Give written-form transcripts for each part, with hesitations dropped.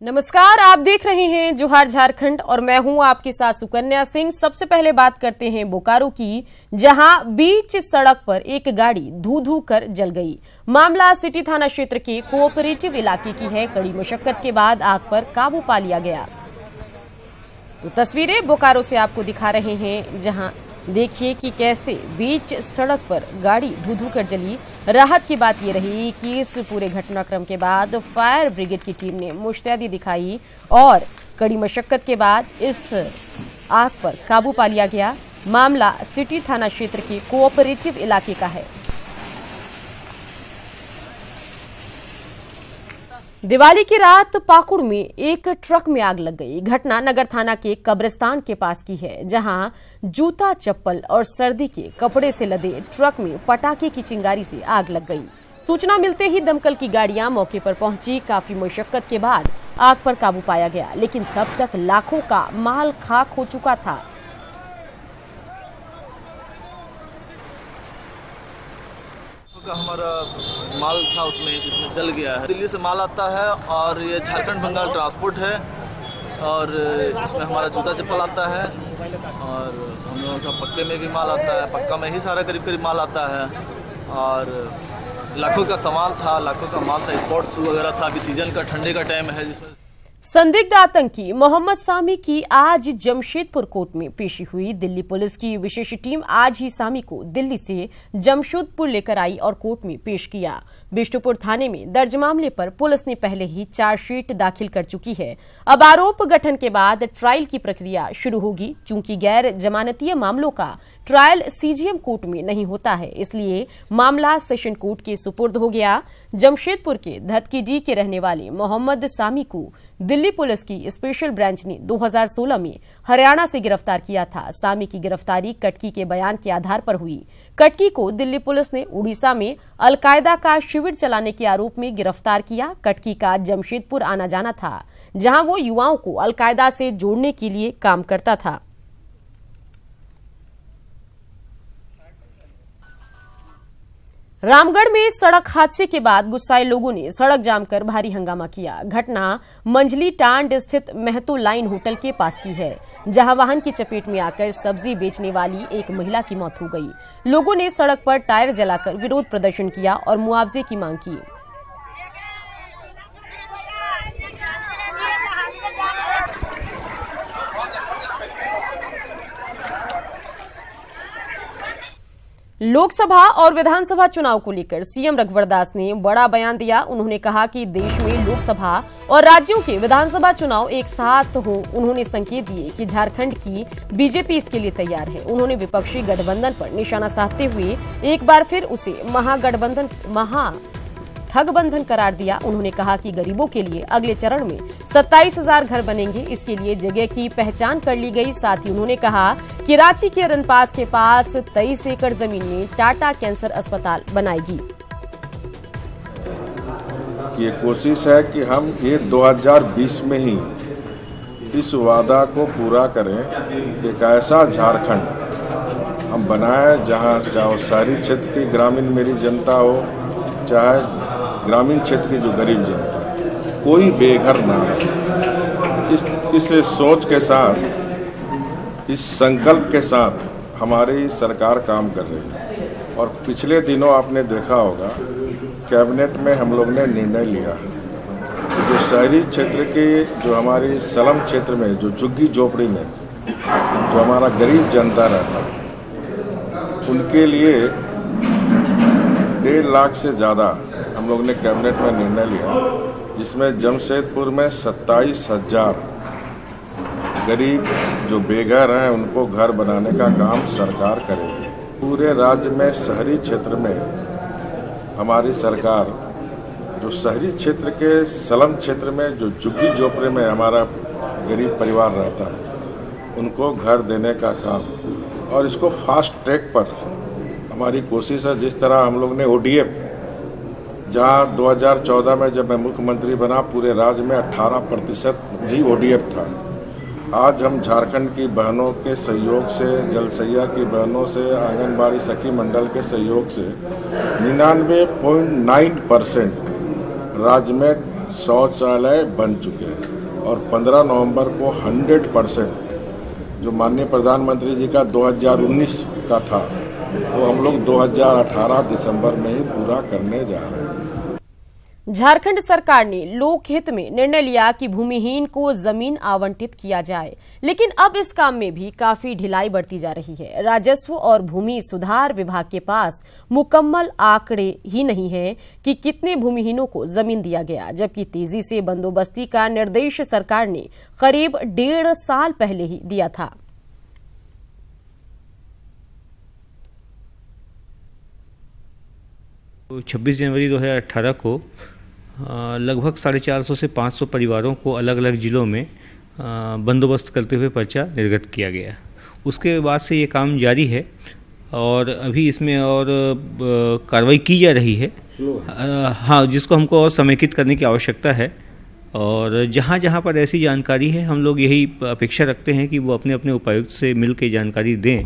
नमस्कार, आप देख रहे हैं जोहार झारखंड और मैं हूं आपके साथ सुकन्या सिंह। सबसे पहले बात करते हैं बोकारो की, जहां बीच सड़क पर एक गाड़ी धू धू कर जल गई। मामला सिटी थाना क्षेत्र के कोऑपरेटिव इलाके की है। कड़ी मशक्कत के बाद आग पर काबू पा लिया गया। तो तस्वीरें बोकारो से आपको दिखा रहे हैं, जहां देखिए कि कैसे बीच सड़क पर गाड़ी धू धू कर जली। राहत की बात यह रही कि इस पूरे घटनाक्रम के बाद फायर ब्रिगेड की टीम ने मुस्तैदी दिखाई और कड़ी मशक्कत के बाद इस आग पर काबू पा लिया गया। मामला सिटी थाना क्षेत्र के कोऑपरेटिव इलाके का है। दिवाली की रात पाकुड़ में एक ट्रक में आग लग गई। घटना नगर थाना के कब्रिस्तान के पास की है, जहां जूता, चप्पल और सर्दी के कपड़े से लदे ट्रक में पटाखे की चिंगारी से आग लग गई। सूचना मिलते ही दमकल की गाड़ियां मौके पर पहुंची। काफी मशक्कत के बाद आग पर काबू पाया गया, लेकिन तब तक लाखों का माल खाक हो चुका था। हमारा माल था जिसमें जल गया है। दिल्ली से माल आता है और ये झारखंड बंगाल ट्रांसपोर्ट है और इसमें हमारा जूता चप्पल आता है और हम लोगों का पक्के में भी माल आता है। पक्का में ही सारा करीब करीब माल आता है और लाखों का सामान था, लाखों का माल था। स्पोर्ट्स शू वगैरह था। अभी सीजन का ठंडे का टाइम है, जिसमें संदिग्ध आतंकी मोहम्मद सामी की आज जमशेदपुर कोर्ट में पेशी हुई। दिल्ली पुलिस की विशेष टीम आज ही सामी को दिल्ली से जमशेदपुर लेकर आई और कोर्ट में पेश किया। बिष्टुपुर थाने में दर्ज मामले पर पुलिस ने पहले ही चार्जशीट दाखिल कर चुकी है। अब आरोप गठन के बाद ट्रायल की प्रक्रिया शुरू होगी। चूंकि गैर जमानतीय मामलों का ट्रायल सीजीएम कोर्ट में नहीं होता है, इसलिए मामला सेशन कोर्ट के सुपुर्द हो गया। जमशेदपुर के धतकीडी के रहने वाले मोहम्मद सामी को दिल्ली पुलिस की स्पेशल ब्रांच ने 2016 में हरियाणा से गिरफ्तार किया था। सामी की गिरफ्तारी कटकी के बयान के आधार पर हुई। कटकी को दिल्ली पुलिस ने उड़ीसा में अलकायदा का शिविर चलाने के आरोप में गिरफ्तार किया। कटकी का जमशेदपुर आना जाना था, जहां वो युवाओं को अलकायदा से जोड़ने के लिए काम करता था। रामगढ़ में सड़क हादसे के बाद गुस्साए लोगों ने सड़क जाम कर भारी हंगामा किया। घटना मंझली टांड स्थित महतो लाइन होटल के पास की है, जहां वाहन की चपेट में आकर सब्जी बेचने वाली एक महिला की मौत हो गई। लोगों ने सड़क पर टायर जलाकर विरोध प्रदर्शन किया और मुआवजे की मांग की। लोकसभा और विधानसभा चुनाव को लेकर सीएम रघुवर दास ने बड़ा बयान दिया। उन्होंने कहा कि देश में लोकसभा और राज्यों के विधानसभा चुनाव एक साथ हो। उन्होंने संकेत दिए कि झारखंड की बीजेपी इसके लिए तैयार है। उन्होंने विपक्षी गठबंधन पर निशाना साधते हुए एक बार फिर उसे ठगबंधन करार दिया। उन्होंने कहा कि गरीबों के लिए अगले चरण में 27,000 घर बनेंगे। इसके लिए जगह की पहचान कर ली गई। साथ ही उन्होंने कहा कि रांची के रनपास के पास 23 एकड़ जमीन में टाटा कैंसर अस्पताल बनाएगी। ये कोशिश है कि हम ये 2020 में ही इस वादा को पूरा करें। एक ऐसा झारखंड हम बनाए जहां चाहे शहरी क्षेत्र की ग्रामीण मेरी जनता हो, चाहे ग्रामीण क्षेत्र की जो गरीब जनता, कोई बेघर ना रहे। इस सोच के साथ, इस संकल्प के साथ हमारी सरकार काम कर रही है। और पिछले दिनों आपने देखा होगा कैबिनेट में हम लोग ने निर्णय लिया कि जो शहरी क्षेत्र के, जो हमारी स्लम क्षेत्र में, जो झुग्गी झोपड़ी में जो हमारा गरीब जनता रहता, उनके लिए 1.5 लाख से ज़्यादा हम लोग ने कैबिनेट में निर्णय लिया, जिसमें जमशेदपुर में 27,000 गरीब जो बेघर हैं उनको घर बनाने का काम सरकार करेगी। पूरे राज्य में शहरी क्षेत्र में हमारी सरकार, जो शहरी क्षेत्र के स्लम क्षेत्र में जो झुग्गी झोपड़े में हमारा गरीब परिवार रहता है, उनको घर देने का काम, और इसको फास्ट ट्रैक पर हमारी कोशिश है। जिस तरह हम लोग ने ODF, जहाँ 2014 में जब मैं मुख्यमंत्री बना पूरे राज्य में 18% ही ODF था, आज हम झारखंड की बहनों के सहयोग से, जलसैया की बहनों से, आंगनबाड़ी सखी मंडल के सहयोग से 99.9% राज्य में शौचालय बन चुके हैं और 15 नवंबर को 100% जो माननीय प्रधानमंत्री जी का 2019 का था वो हम लोग 2018 दिसंबर में ही पूरा करने जा रहे हैं। झारखंड सरकार ने लोकहित में निर्णय लिया कि भूमिहीन को जमीन आवंटित किया जाए, लेकिन अब इस काम में भी काफी ढिलाई बरती जा रही है। राजस्व और भूमि सुधार विभाग के पास मुकम्मल आंकड़े ही नहीं है कि कितने भूमिहीनों को जमीन दिया गया, जबकि तेजी से बंदोबस्ती का निर्देश सरकार ने करीब 1.5 साल पहले ही दिया था। तो 26 जनवरी 2018 को लगभग 450 से 500 परिवारों को अलग अलग जिलों में बंदोबस्त करते हुए पर्चा निर्गत किया गया। उसके बाद से ये काम जारी है और अभी इसमें और कार्रवाई की जा रही है। हाँ, जिसको हमको और समेकित करने की आवश्यकता है और जहाँ जहाँ पर ऐसी जानकारी है हम लोग यही अपेक्षा रखते हैं कि वो अपने अपने उपायुक्त से मिल के जानकारी दें।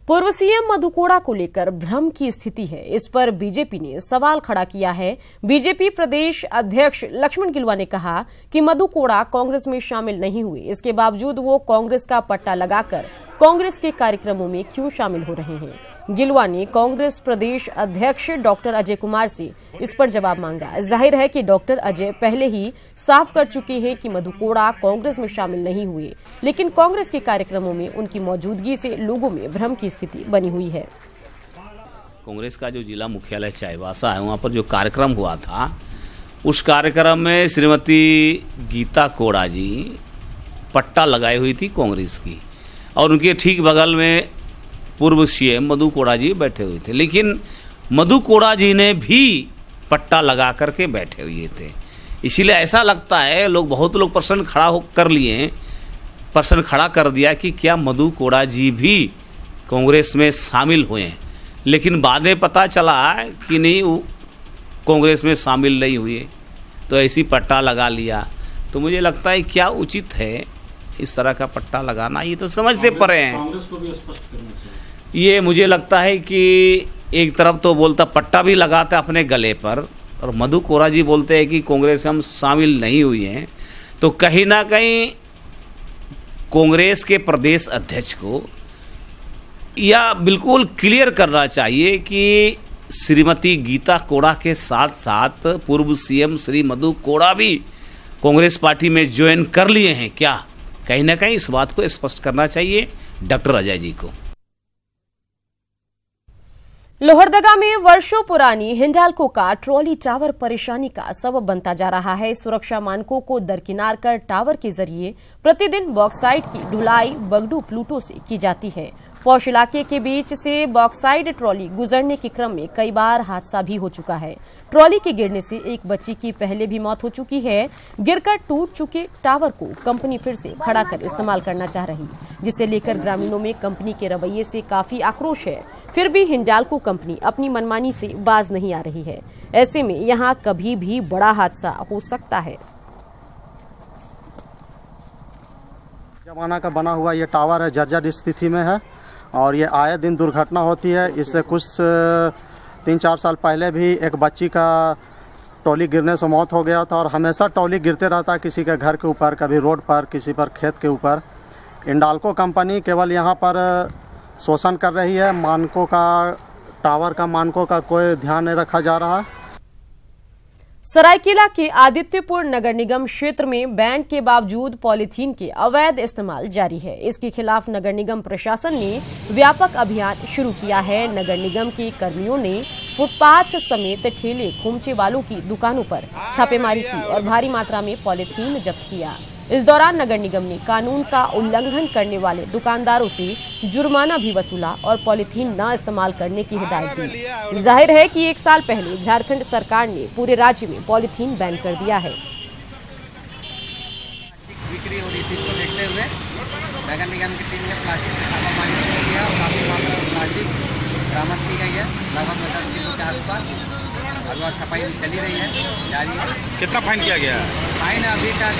पूर्व सीएम मधु कोड़ा को लेकर भ्रम की स्थिति है, इस पर बीजेपी ने सवाल खड़ा किया है। बीजेपी प्रदेश अध्यक्ष लक्ष्मण गिलुआ ने कहा कि मधु कोड़ा कांग्रेस में शामिल नहीं हुए, इसके बावजूद वो कांग्रेस का पट्टा लगाकर कांग्रेस के कार्यक्रमों में क्यों शामिल हो रहे हैं। गिलुआ ने कांग्रेस प्रदेश अध्यक्ष डॉक्टर अजय कुमार से इस पर जवाब मांगा। जाहिर है कि डॉक्टर अजय पहले ही साफ कर चुके हैं कि मधु कोड़ा कांग्रेस में शामिल नहीं हुए, लेकिन कांग्रेस के कार्यक्रमों में उनकी मौजूदगी से लोगों में भ्रम की स्थिति बनी हुई है। कांग्रेस का जो जिला मुख्यालय चाईबासा है, वहाँ पर जो कार्यक्रम हुआ था, उस कार्यक्रम में श्रीमती गीता कोड़ा जी पट्टा लगाई हुई थी कांग्रेस की और उनके ठीक बगल में पूर्व सीएम मधु कोड़ा जी बैठे हुए थे, लेकिन मधु कोड़ा जी ने भी पट्टा लगा करके बैठे हुए थे। इसीलिए ऐसा लगता है बहुत लोग प्रश्न खड़ा कर दिया कि क्या मधु कोड़ा जी भी कांग्रेस में शामिल हुए हैं, लेकिन बाद में पता चला कि नहीं, वो कांग्रेस में शामिल नहीं हुए, तो ऐसी पट्टा लगा लिया। तो मुझे लगता है क्या उचित है इस तरह का पट्टा लगाना, ये तो समझ से परे हैं। कांग्रेस को भी स्पष्ट करना चाहिए। ये मुझे लगता है कि एक तरफ तो बोलता पट्टा भी लगाता अपने गले पर और मधु कोड़ा जी बोलते हैं कि कांग्रेस हम शामिल नहीं हुए हैं, तो कहीं ना कहीं कांग्रेस के प्रदेश अध्यक्ष को यह बिल्कुल क्लियर करना चाहिए कि श्रीमती गीता कोड़ा के साथ साथ पूर्व सीएम श्री मधु कोड़ा भी कांग्रेस पार्टी में ज्वाइन कर लिए हैं क्या। कहीं ना कहीं इस बात को स्पष्ट करना चाहिए डॉक्टर अजय जी को। लोहरदगा में वर्षों पुरानी हिंडाल्को का ट्रॉली टावर परेशानी का सबब बनता जा रहा है। सुरक्षा मानकों को दरकिनार कर टावर के जरिए प्रतिदिन बॉक्साइट की ढुलाई बगडू प्लूटो से की जाती है। पौष इलाके के बीच से बॉक्साइड ट्रॉली गुजरने के क्रम में कई बार हादसा भी हो चुका है। ट्रॉली के गिरने से एक बच्ची की पहले भी मौत हो चुकी है। गिरकर टूट चुके टावर को कंपनी फिर से खड़ा कर इस्तेमाल करना चाह रही, जिसे लेकर ग्रामीणों में कंपनी के रवैये से काफी आक्रोश है। फिर भी हिंडाल्को कंपनी अपनी मनमानी से बाज नहीं आ रही है। ऐसे में यहाँ कभी भी बड़ा हादसा हो सकता है। जमाना का बना हुआ ये टावर है, जर्जर स्थिति में है और ये आए दिन दुर्घटना होती है। इससे कुछ 3-4 साल पहले भी एक बच्ची का ट्रॉली गिरने से मौत हो गया था और हमेशा ट्रॉली गिरते रहता है, किसी के घर के ऊपर, कभी रोड पर, किसी पर खेत के ऊपर। हिंडाल्को कंपनी केवल यहाँ पर शोषण कर रही है, मानकों का, टावर का मानकों का कोई ध्यान नहीं रखा जा रहा है। सरायकेला के आदित्यपुर नगर निगम क्षेत्र में बैन के बावजूद पॉलीथीन के अवैध इस्तेमाल जारी है। इसके खिलाफ नगर निगम प्रशासन ने व्यापक अभियान शुरू किया है। नगर निगम के कर्मियों ने फुटपाथ समेत ठेले खोमचे वालों की दुकानों पर छापेमारी की और भारी मात्रा में पॉलीथीन जब्त किया। इस दौरान नगर निगम ने कानून का उल्लंघन करने वाले दुकानदारों से जुर्माना भी वसूला और पॉलीथीन न इस्तेमाल करने की हिदायत दी। जाहिर है कि 1 साल पहले झारखंड सरकार ने पूरे राज्य में पॉलीथीन बैन कर दिया है। बिक्री हो रही थी, इसको देखते हुए नगर निगम की टीम ने प्लास्टिक का छापामारी किया और काफी मात्रा में प्लास्टिक बरामद की गई है, लगभग 10 किलो के आसपास। और छपाई चली रही है, जारी है। कितना फाइन किया गया है? फाइन अभी तक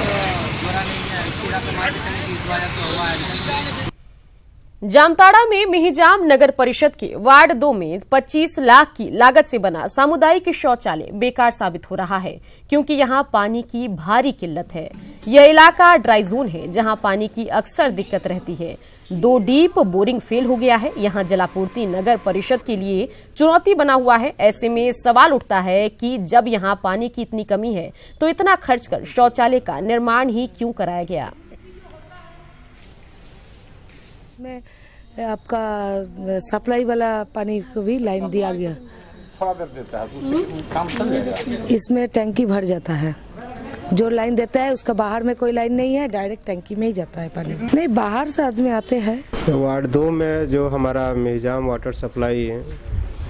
जोड़ा नहीं है, पूरा तो मार्च चलेगी, इस बार तो हुआ है। जामताड़ा में मिहिजाम नगर परिषद के वार्ड 2 में 25 लाख की लागत से बना सामुदायिक शौचालय बेकार साबित हो रहा है, क्योंकि यहां पानी की भारी किल्लत है। यह इलाका ड्राई जोन है, जहां पानी की अक्सर दिक्कत रहती है। 2 डीप बोरिंग फेल हो गया है। यहां जलापूर्ति नगर परिषद के लिए चुनौती बना हुआ है। ऐसे में सवाल उठता है कि जब यहां पानी की इतनी कमी है तो इतना खर्च कर शौचालय का निर्माण ही क्यों कराया गया। में आपका सप्लाई वाला पानी को भी लाइन दिया गया, थोड़ा देर देता है तो काम चल जाएगा। इसमें टंकी भर जाता है, जो लाइन देता है उसका बाहर में कोई लाइन नहीं है, डायरेक्ट टंकी में ही जाता है पानी। नहीं, बाहर से आदमी आते हैं। वार्ड 2 में जो हमारा मिहिजाम वाटर सप्लाई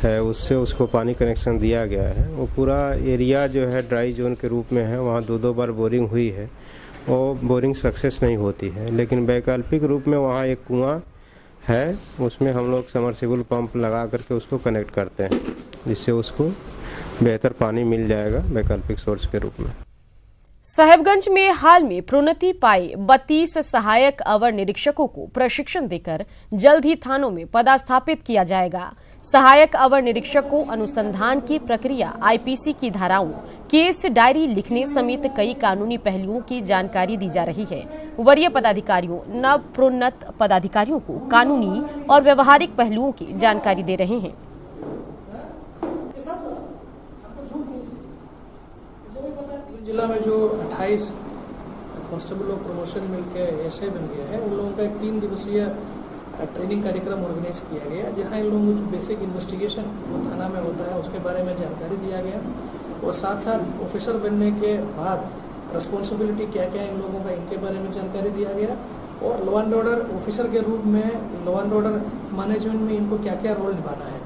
है उससे उसको पानी कनेक्शन दिया गया है। वो पूरा एरिया जो है ड्राई जोन के रूप में है। वहाँ 2 बार बोरिंग हुई है और बोरिंग सक्सेस नहीं होती है, लेकिन वैकल्पिक रूप में वहाँ एक कुआं है, उसमें हम लोग समरसेबल पंप लगा करके उसको कनेक्ट करते हैं, जिससे उसको बेहतर पानी मिल जाएगा वैकल्पिक सोर्स के रूप में। साहेबगंज में हाल में प्रोन्नति पाए 32 सहायक अवर निरीक्षकों को प्रशिक्षण देकर जल्द ही थानों में पदस्थापित किया जाएगा। सहायक अवर निरीक्षक को अनुसंधान की प्रक्रिया, आईपीसी की धाराओं, केस डायरी लिखने समेत कई कानूनी पहलुओं की जानकारी दी जा रही है। वरीय पदाधिकारियों नव प्रोन्नत पदाधिकारियों को कानूनी और व्यवहारिक पहलुओं की जानकारी दे रहे हैं। जिला में जो 28 कांस्टेबल और प्रमोशन मिलकर एसआई बन गया है, उन लोगों का एक 3 दिवसीय ट्रेनिंग कार्यक्रम ऑर्गेनाइज किया गया, जहां इन लोगों को जो बेसिक इन्वेस्टिगेशन जो थाना में होता है उसके बारे में जानकारी दिया गया और साथ साथ ऑफिसर बनने के बाद रिस्पॉन्सिबिलिटी क्या क्या इन लोगों का, इनके बारे में जानकारी दिया गया और लॉ एंड ऑर्डर ऑफिसर के रूप में लॉ एंड ऑर्डर मैनेजमेंट में इनको क्या क्या रोल निभाना है।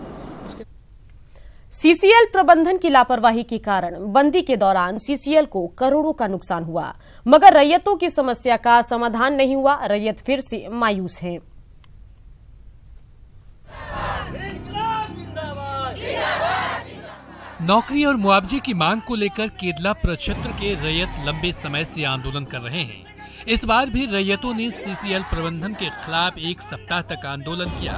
सीसीएल प्रबंधन की लापरवाही के कारण बंदी के दौरान सीसीएल को करोड़ों का नुकसान हुआ, मगर रैयतों की समस्या का समाधान नहीं हुआ। रैयत फिर से मायूस हैं। नौकरी और मुआवजे की मांग को लेकर केदला प्रक्षेत्र के रैयत लंबे समय से आंदोलन कर रहे हैं। इस बार भी रैयतों ने सीसीएल प्रबंधन के खिलाफ 1 सप्ताह तक आंदोलन किया।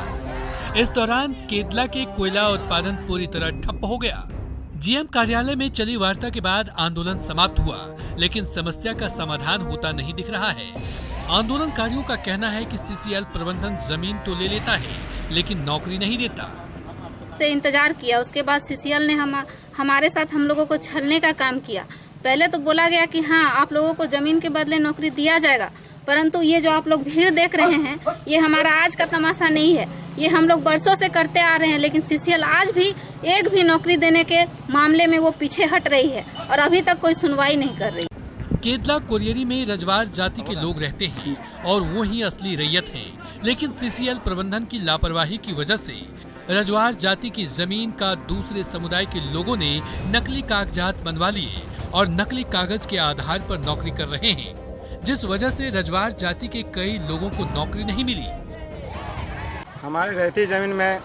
इस दौरान केदला के कोयला उत्पादन पूरी तरह ठप हो गया। जीएम कार्यालय में चली वार्ता के बाद आंदोलन समाप्त हुआ, लेकिन समस्या का समाधान होता नहीं दिख रहा है। आंदोलनकारियों का कहना है कि सीसीएल प्रबंधन जमीन तो ले लेता है, लेकिन नौकरी नहीं देता। इंतजार किया, उसके बाद सीसीएल ने हमारे साथ हम लोगों को छलने का काम किया। पहले तो बोला गया कि हाँ, आप लोगों को जमीन के बदले नौकरी दिया जाएगा, परंतु ये जो आप लोग भीड़ देख रहे हैं, ये हमारा आज का तमाशा नहीं है, ये हम लोग बरसों से करते आ रहे हैं। लेकिन सीसीएल आज भी एक भी नौकरी देने के मामले में वो पीछे हट रही है और अभी तक कोई सुनवाई नहीं कर रही। केदला कोरियरी में रजवार जाति के लोग रहते हैं और वो ही असली रैयत हैं, लेकिन सीसीएल प्रबंधन की लापरवाही की वजह से रजवार जाति की जमीन का दूसरे समुदाय के लोगों ने नकली कागजात बनवा लिए और नकली कागज के आधार पर नौकरी कर रहे हैं, जिस वजह से रजवार जाति के कई लोगों को नौकरी नहीं मिली। हमारी रहती जमीन में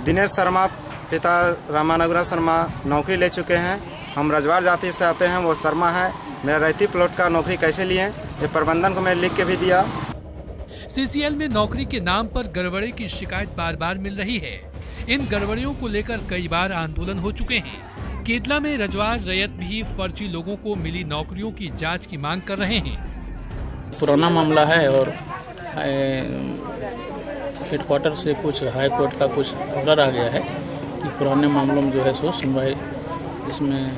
दिनेश शर्मा पिता रामानगुरा शर्मा नौकरी ले चुके हैं। हम रजवार जाति से आते हैं, वो शर्मा है। मेरा रहती प्लॉट का नौकरी कैसे लिए, ये प्रबंधन को मैंने लिख के भी दिया। सीसीएल में नौकरी के नाम पर गड़बड़ी की शिकायत बार बार मिल रही है। इन गड़बड़ियों को लेकर कई बार आंदोलन हो चुके हैं। केदला में रजवार रैयत भी फर्जी लोगों को मिली नौकरियों की जांच की मांग कर रहे हैं। पुराना मामला है और हेडक्वार्टर से कुछ हाई कोर्ट का कुछ ऑर्डर आ गया है कि पुराने मामलों में जो है सो सुनवाई, इसमें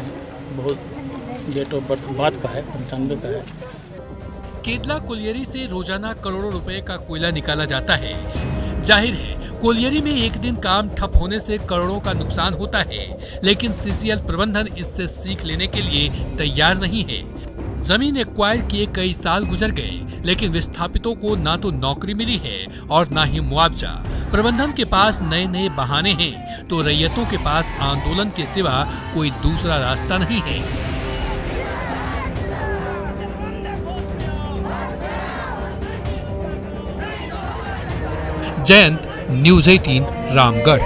बहुत डेट ऑफ बर्थ बाद का है, 95 का है। केदला कोलियरी से रोजाना करोड़ों रुपए का कोयला निकाला जाता है। जाहिर है कोलियरी में एक दिन काम ठप होने से करोड़ों का नुकसान होता है, लेकिन सीसीएल प्रबंधन इससे सीख लेने के लिए तैयार नहीं है। जमीन एक्वायर किए कई साल गुजर गए, लेकिन विस्थापितों को ना तो नौकरी मिली है और ना ही मुआवजा। प्रबंधन के पास नए नए बहाने हैं, तो रैयतों के पास आंदोलन के सिवा कोई दूसरा रास्ता नहीं है। जयंत, न्यूज़ 18, रामगढ़।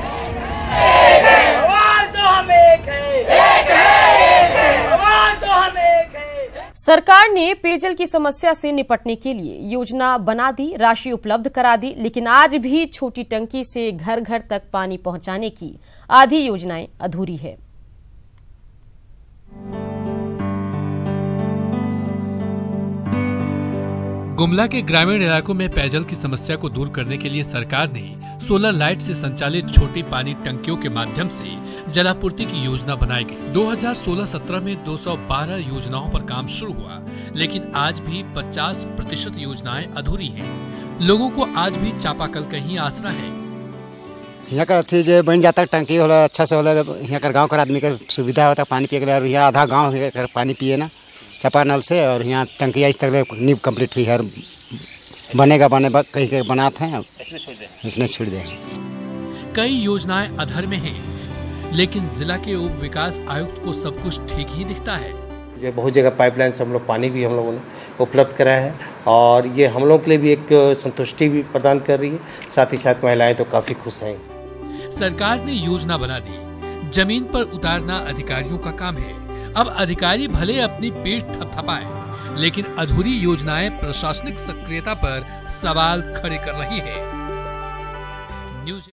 सरकार ने पेयजल की समस्या से निपटने के लिए योजना बना दी, राशि उपलब्ध करा दी, लेकिन आज भी छोटी टंकी से घर घर तक पानी पहुंचाने की आधी योजनाएं अधूरी है। गुमला के ग्रामीण इलाकों में पेयजल की समस्या को दूर करने के लिए सरकार ने सोलर लाइट से संचालित छोटी पानी टंकियों के माध्यम से जलापूर्ति की योजना बनाई गई। 2016-17 में 212 योजनाओं पर काम शुरू हुआ, लेकिन आज भी 50% योजनाएं अधूरी हैं। लोगों को आज भी चापाकल का ही आसरा है। यहाँ का अथी जो बन जाता टंकी होला अच्छा से होला, यहाँ का गाँव का आदमी का सुविधा होता पानी पिए के लिए। और यहाँ आधा गाँव पानी पिए ना चापा नल से, और यहाँ टंकी आज तक नींव कंप्लीट हुई है, बनेगा कहीं कहीं बनाते हैं, इसने छोड़ देंगे। कई योजनाएं अधर में हैं, लेकिन जिला के उप विकास आयुक्त को सब कुछ ठीक ही दिखता है। ये बहुत जगह पाइपलाइन से हम लोग पानी भी हम लोगों ने उपलब्ध कराया है, और ये हम लोग के लिए भी एक संतुष्टि भी प्रदान कर रही है। साथ ही साथ महिलाएं तो काफी खुश हैं। सरकार ने योजना बना दी, जमीन पर उतारना अधिकारियों का काम है। अब अधिकारी भले अपनी पीठ थपथपाएं, लेकिन अधूरी योजनाएं प्रशासनिक सक्रियता पर सवाल खड़े कर रही है।